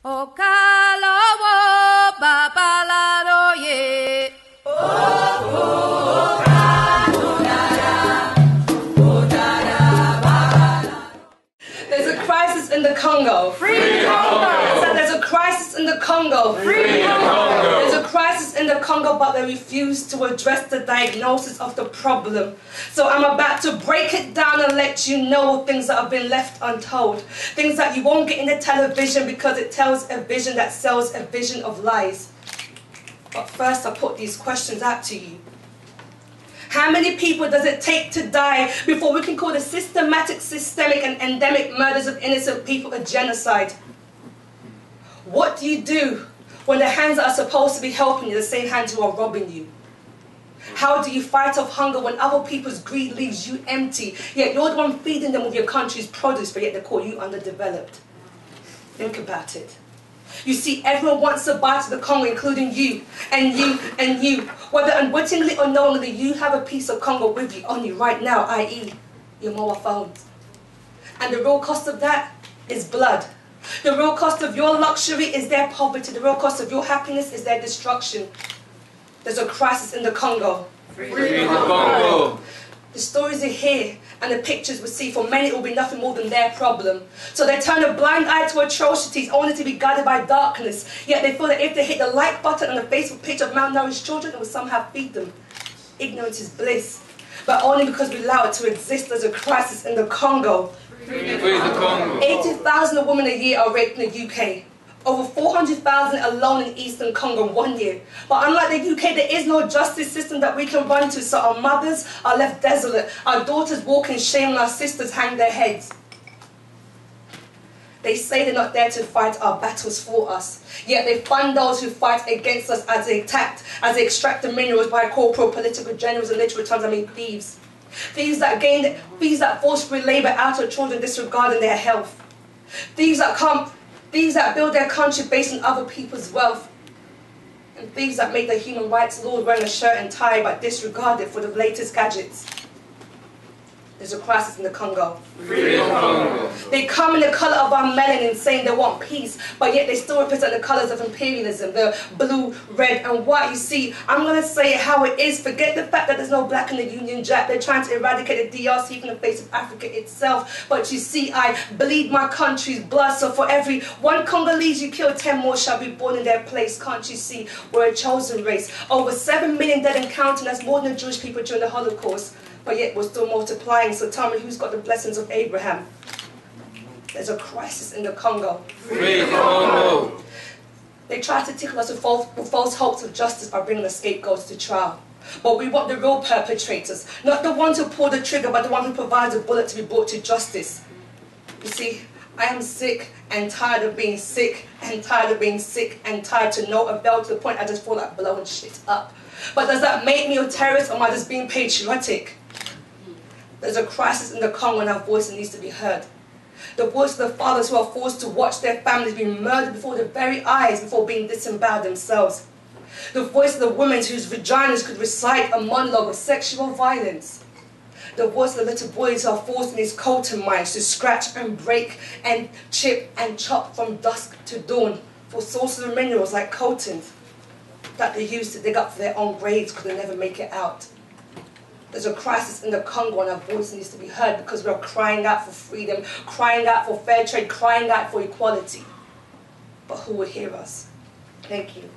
Okalowo babalaroye. There's a crisis in the Congo. Free Congo! So there's a crisis in the Congo. Free Congo! There's a crisis in the Congo, but they refuse to address the diagnosis of the problem. So I'm about to break it down and let you know things that have been left untold. Things that you won't get in the television because it tells a vision that sells a vision of lies. But first I put these questions out to you. How many people does it take to die before we can call the systematic, systemic and endemic murders of innocent people a genocide? What do you do when the hands that are supposed to be helping you are the same hands who are robbing you? How do you fight off hunger when other people's greed leaves you empty, yet you're the one feeding them with your country's produce, but yet they call you underdeveloped? Think about it. You see, everyone wants to buy to the Congo, including you, and you, and you. Whether unwittingly or knowingly, you have a piece of Congo with you on you right now, i.e. your mobile phones. And the real cost of that is blood. The real cost of your luxury is their poverty. The real cost of your happiness is their destruction. There's a crisis in the Congo. Free the Congo! The stories you hear and the pictures we see, for many it will be nothing more than their problem. So they turn a blind eye to atrocities only to be guided by darkness. Yet they feel that if they hit the like button on a Facebook page of malnourished children, it will somehow feed them. Ignorance is bliss. But only because we allow it to exist. There's a crisis in the Congo. Free the Congo! 80,000 women a year are raped in the UK. Over 400,000 alone in Eastern Congo 1 year. But unlike the UK, there is no justice system that we can run to, so our mothers are left desolate, our daughters walk in shame, and our sisters hang their heads. They say they're not there to fight our battles for us, yet they fund those who fight against us as they extract the minerals by corporal political generals and literal terms, I mean thieves. Thieves that forcefully labour out of children disregarding their health. Thieves that build their country based on other people's wealth. And thieves that make the human rights laws wearing a shirt and tie but disregard it for the latest gadgets. There's a crisis in the Congo. Free the Congo! They come in the colour of our melanin saying they want peace, but yet they still represent the colours of imperialism, the blue, red and white. You see, I'm going to say it how it is. Forget the fact that there's no black in the Union Jack. They're trying to eradicate the DRC from the face of Africa itself. But you see, I bleed my country's blood, so for every one Congolese you kill, 10 more shall be born in their place. Can't you see? We're a chosen race. Over 7 million dead and counting. That's more than the Jewish people during the Holocaust. But yet we're still multiplying, so tell me who's got the blessings of Abraham? There's a crisis in the Congo. Free the Congo! They try to tickle us with false hopes of justice by bringing the scapegoats to trial. But we want the real perpetrators, not the ones who pull the trigger, but the one who provides a bullet to be brought to justice. You see, I am sick and tired of being sick and tired of being sick and tired to no avail, to the point I just feel like blowing shit up. But does that make me a terrorist, or am I just being patriotic? There's a crisis in the Congo and our voice needs to be heard. The voice of the fathers who are forced to watch their families being murdered before their very eyes before being disemboweled themselves. The voice of the women whose vaginas could recite a monologue of sexual violence. The voice of the little boys who are forced in these coltan mines to scratch and break and chip and chop from dusk to dawn for sources of minerals like coltan that they use to dig up for their own graves because they never make it out. There's a crisis in the Congo and our voice needs to be heard because we're crying out for freedom, crying out for fair trade, crying out for equality. But who will hear us? Thank you.